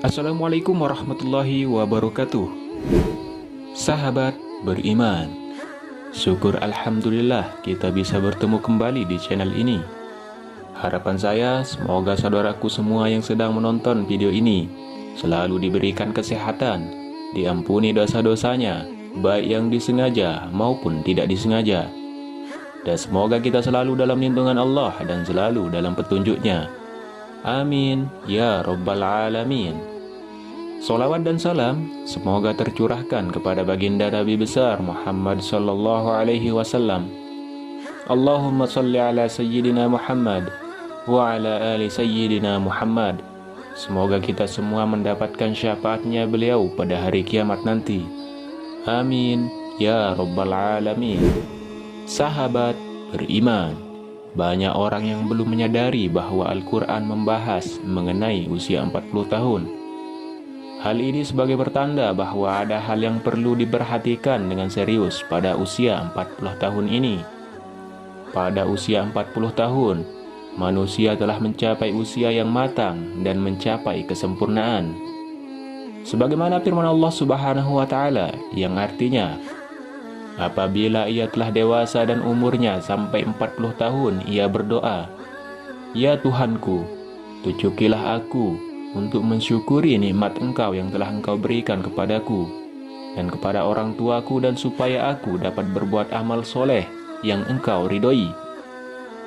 Assalamualaikum warahmatullahi wabarakatuh. Sahabat beriman, syukur alhamdulillah kita bisa bertemu kembali di channel ini. Harapan saya semoga saudaraku semua yang sedang menonton video ini selalu diberikan kesehatan, diampuni dosa-dosanya, baik yang disengaja maupun tidak disengaja. Dan semoga kita selalu dalam lindungan Allah dan selalu dalam petunjuknya. Amin ya Rabbal Alamin. Salawat dan salam semoga tercurahkan kepada baginda Nabi besar Muhammad sallallahu alaihi wasallam. Allahumma salli ala sayyidina Muhammad wa ala ali sayyidina Muhammad. Semoga kita semua mendapatkan syafaatnya beliau pada hari kiamat nanti. Amin ya Rabbal Alamin. Sahabat beriman, banyak orang yang belum menyadari bahwa Al-Quran membahas mengenai usia 40 tahun. Hal ini sebagai pertanda bahwa ada hal yang perlu diperhatikan dengan serius pada usia 40 tahun ini. Pada usia 40 tahun, manusia telah mencapai usia yang matang dan mencapai kesempurnaan. Sebagaimana firman Allah Subhanahu wa Ta'ala yang artinya, apabila ia telah dewasa dan umurnya sampai 40 tahun, ia berdoa, "Ya Tuhanku, tunjukilah aku untuk mensyukuri nikmat Engkau yang telah Engkau berikan kepadaku dan kepada orang tuaku, dan supaya aku dapat berbuat amal soleh yang Engkau ridhoi.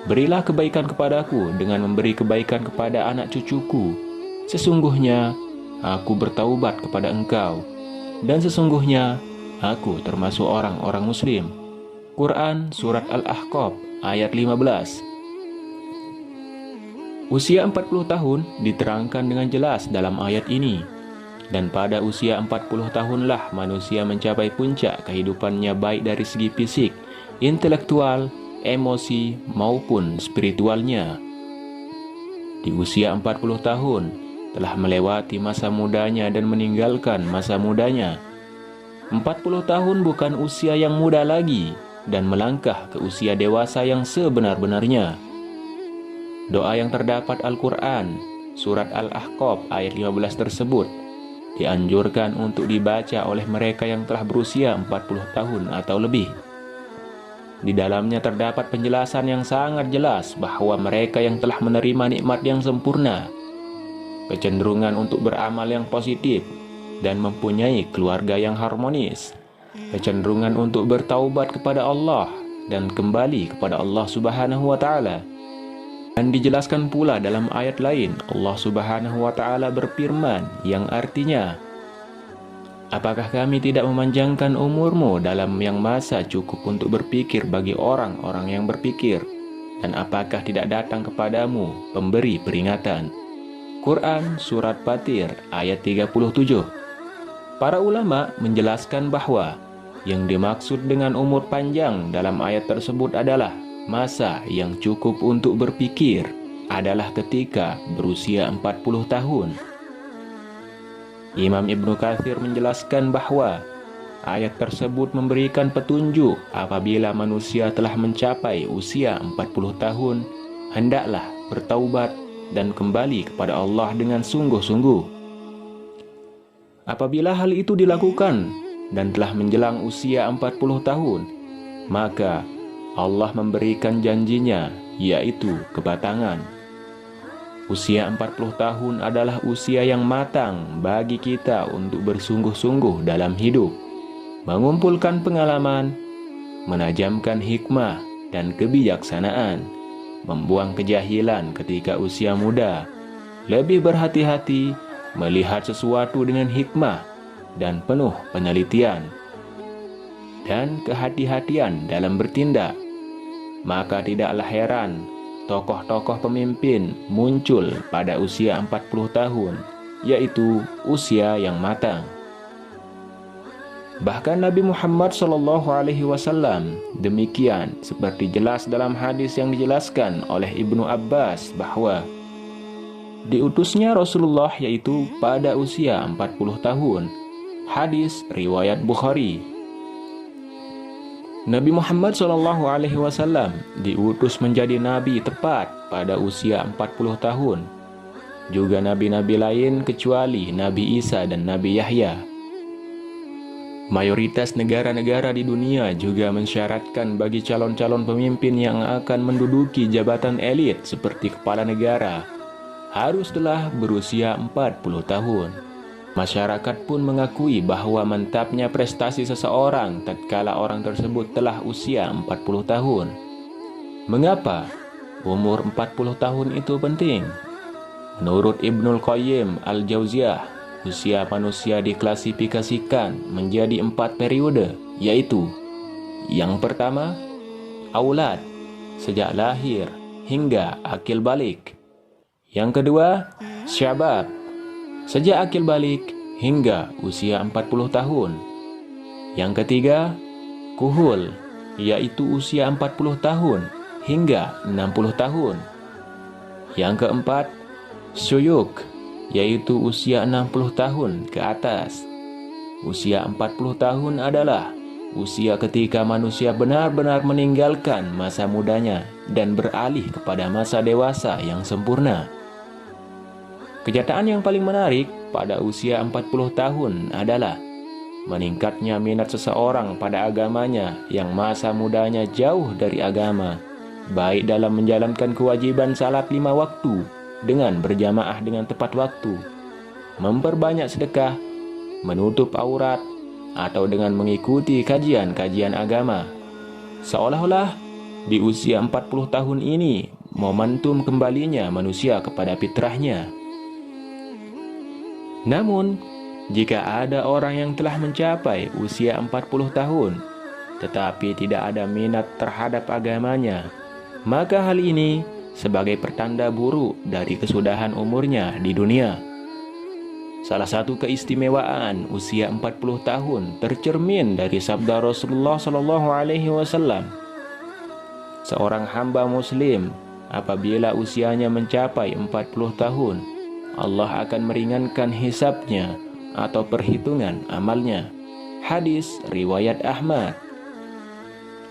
Berilah kebaikan kepadaku dengan memberi kebaikan kepada anak cucuku. Sesungguhnya aku bertaubat kepada Engkau, dan sesungguhnya aku termasuk orang-orang muslim." Quran Surat Al-Ahqaf ayat 15. Usia 40 tahun diterangkan dengan jelas dalam ayat ini. Dan pada usia 40 tahunlah manusia mencapai puncak kehidupannya, baik dari segi fisik, intelektual, emosi, maupun spiritualnya. Di usia 40 tahun telah melewati masa mudanya dan meninggalkan masa mudanya. 40 tahun bukan usia yang muda lagi dan melangkah ke usia dewasa yang sebenar-benarnya. Doa yang terdapat Al-Quran Surat Al-Ahqaf ayat 15 tersebut dianjurkan untuk dibaca oleh mereka yang telah berusia 40 tahun atau lebih. Di dalamnya terdapat penjelasan yang sangat jelas bahwa mereka yang telah menerima nikmat yang sempurna, kecenderungan untuk beramal yang positif, dan mempunyai keluarga yang harmonis, kecenderungan untuk bertaubat kepada Allah dan kembali kepada Allah Subhanahu wa Ta'ala. Dan dijelaskan pula dalam ayat lain, Allah Subhanahu wa Ta'ala berfirman yang artinya, "Apakah kami tidak memanjangkan umurmu dalam yang masa cukup untuk berpikir bagi orang-orang yang berpikir? Dan apakah tidak datang kepadamu pemberi peringatan?" Quran Surat Fatir ayat 37. Para ulama menjelaskan bahwa yang dimaksud dengan umur panjang dalam ayat tersebut adalah masa yang cukup untuk berpikir adalah ketika berusia 40 tahun. Imam Ibnu Katsir menjelaskan bahwa ayat tersebut memberikan petunjuk apabila manusia telah mencapai usia 40 tahun, hendaklah bertaubat dan kembali kepada Allah dengan sungguh-sungguh. Apabila hal itu dilakukan dan telah menjelang usia 40 tahun, maka Allah memberikan janjinya, yaitu kebatangan. Usia 40 tahun adalah usia yang matang bagi kita untuk bersungguh-sungguh dalam hidup, mengumpulkan pengalaman, menajamkan hikmah dan kebijaksanaan, membuang kejahilan ketika usia muda, lebih berhati-hati, melihat sesuatu dengan hikmah dan penuh penelitian, dan kehati-hatian dalam bertindak. Maka tidaklah heran tokoh-tokoh pemimpin muncul pada usia 40 tahun, yaitu usia yang matang. Bahkan Nabi Muhammad SAW demikian, seperti jelas dalam hadis yang dijelaskan oleh Ibnu Abbas bahwa diutusnya Rasulullah yaitu pada usia 40 tahun. Hadis riwayat Bukhari. Nabi Muhammad SAW diutus menjadi nabi tepat pada usia 40 tahun. juga nabi-nabi lain kecuali Nabi Isa dan Nabi Yahya. Mayoritas negara-negara di dunia juga mensyaratkan bagi calon-calon pemimpin yang akan menduduki jabatan elit seperti kepala negara harus telah berusia 40 tahun. Masyarakat pun mengakui bahwa mantapnya prestasi seseorang tatkala orang tersebut telah usia 40 tahun. Mengapa umur 40 tahun itu penting? Menurut Ibnul Qayyim Al-Jauziyah, usia manusia diklasifikasikan menjadi 4 periode, yaitu yang pertama, aulad, sejak lahir hingga akil balik. Yang kedua, syabab, sejak akil balik hingga usia 40 tahun. Yang ketiga, kuhul, yaitu usia 40 tahun hingga 60 tahun. Yang keempat, syuyuk, yaitu usia 60 tahun ke atas. Usia 40 tahun adalah usia ketika manusia benar-benar meninggalkan masa mudanya dan beralih kepada masa dewasa yang sempurna. Kenyataan yang paling menarik pada usia 40 tahun adalah meningkatnya minat seseorang pada agamanya yang masa mudanya jauh dari agama, baik dalam menjalankan kewajiban salat 5 waktu dengan berjamaah dengan tepat waktu, memperbanyak sedekah, menutup aurat, atau dengan mengikuti kajian-kajian agama. Seolah-olah di usia 40 tahun ini momentum kembalinya manusia kepada fitrahnya. Namun, jika ada orang yang telah mencapai usia 40 tahun, tetapi tidak ada minat terhadap agamanya, maka hal ini sebagai pertanda buruk dari kesudahan umurnya di dunia. Salah satu keistimewaan usia 40 tahun tercermin dari sabda Rasulullah SAW. Seorang hamba muslim apabila usianya mencapai 40 tahun, Allah akan meringankan hisabnya atau perhitungan amalnya. Hadis riwayat Ahmad.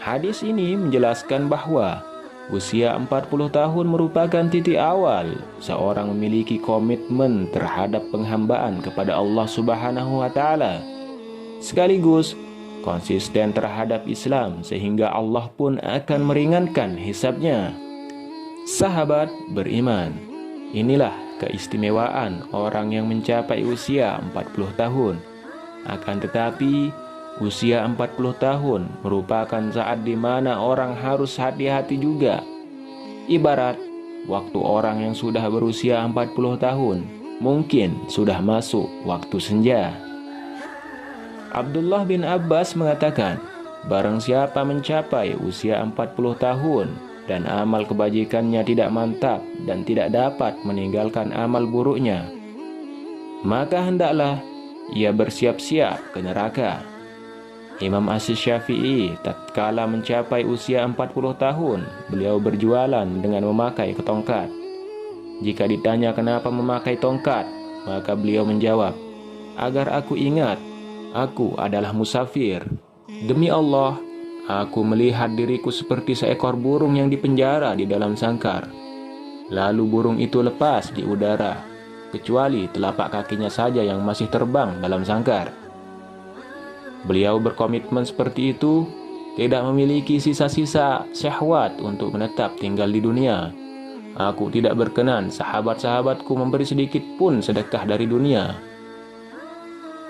Hadis ini menjelaskan bahwa usia 40 tahun merupakan titik awal seorang memiliki komitmen terhadap penghambaan kepada Allah Subhanahu wa Ta'ala, sekaligus konsisten terhadap Islam sehingga Allah pun akan meringankan hisabnya. Sahabat beriman, inilah keistimewaan orang yang mencapai usia 40 tahun. Akan tetapi usia 40 tahun merupakan saat di mana orang harus hati-hati juga. Ibarat waktu orang yang sudah berusia 40 tahun mungkin sudah masuk waktu senja. Abdullah bin Abbas mengatakan, barang siapa mencapai usia 40 tahun dan amal kebajikannya tidak mantap dan tidak dapat meninggalkan amal buruknya, maka hendaklah ia bersiap-siap ke neraka. Imam Asy-Syafi'i tatkala mencapai usia 40 tahun, beliau berjualan dengan memakai ketongkat. Jika ditanya kenapa memakai tongkat, maka beliau menjawab, agar aku ingat, aku adalah musafir. Demi Allah, aku melihat diriku seperti seekor burung yang dipenjara di dalam sangkar. Lalu burung itu lepas di udara, kecuali telapak kakinya saja yang masih terbang dalam sangkar. Beliau berkomitmen seperti itu, tidak memiliki sisa-sisa syahwat untuk menetap tinggal di dunia. Aku tidak berkenan sahabat-sahabatku memberi sedikit pun sedekah dari dunia.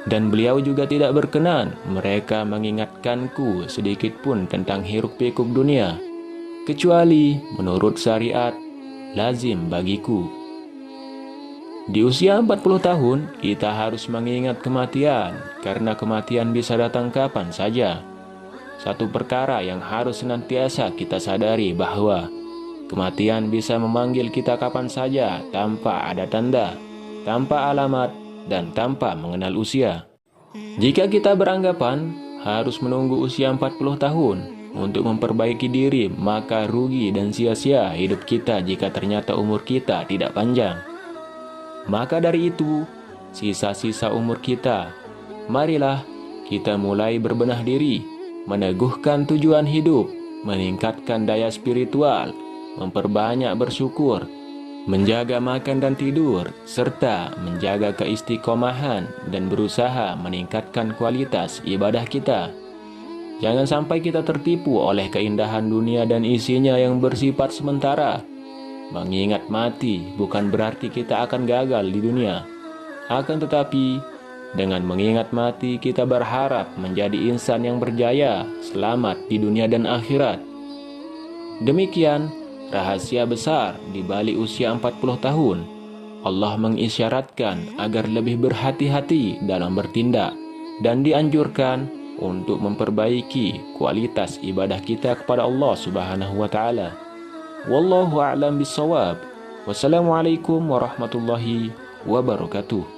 Dan beliau juga tidak berkenan mereka mengingatkanku sedikit pun tentang hiruk-pikuk dunia, kecuali menurut syariat lazim bagiku. Di usia 40 tahun, kita harus mengingat kematian, karena kematian bisa datang kapan saja. Satu perkara yang harus senantiasa kita sadari bahwa kematian bisa memanggil kita kapan saja tanpa ada tanda, tanpa alamat, dan tanpa mengenal usia. Jika kita beranggapan harus menunggu usia 40 tahun untuk memperbaiki diri, maka rugi dan sia-sia hidup kita jika ternyata umur kita tidak panjang. Maka dari itu, sisa-sisa umur kita, marilah kita mulai berbenah diri, meneguhkan tujuan hidup, meningkatkan daya spiritual, memperbanyak bersyukur, menjaga makan dan tidur, serta menjaga keistiqomahan dan berusaha meningkatkan kualitas ibadah kita. Jangan sampai kita tertipu oleh keindahan dunia dan isinya yang bersifat sementara. Mengingat mati bukan berarti kita akan gagal di dunia. Akan tetapi, dengan mengingat mati kita berharap menjadi insan yang berjaya, selamat di dunia dan akhirat. Demikian rahasia besar di balik usia 40 tahun. Allah mengisyaratkan agar lebih berhati-hati dalam bertindak dan dianjurkan untuk memperbaiki kualitas ibadah kita kepada Allah Subhanahu wa taala. Wallahu a'lam bissawab. Wassalamualaikum warahmatullahi wabarakatuh.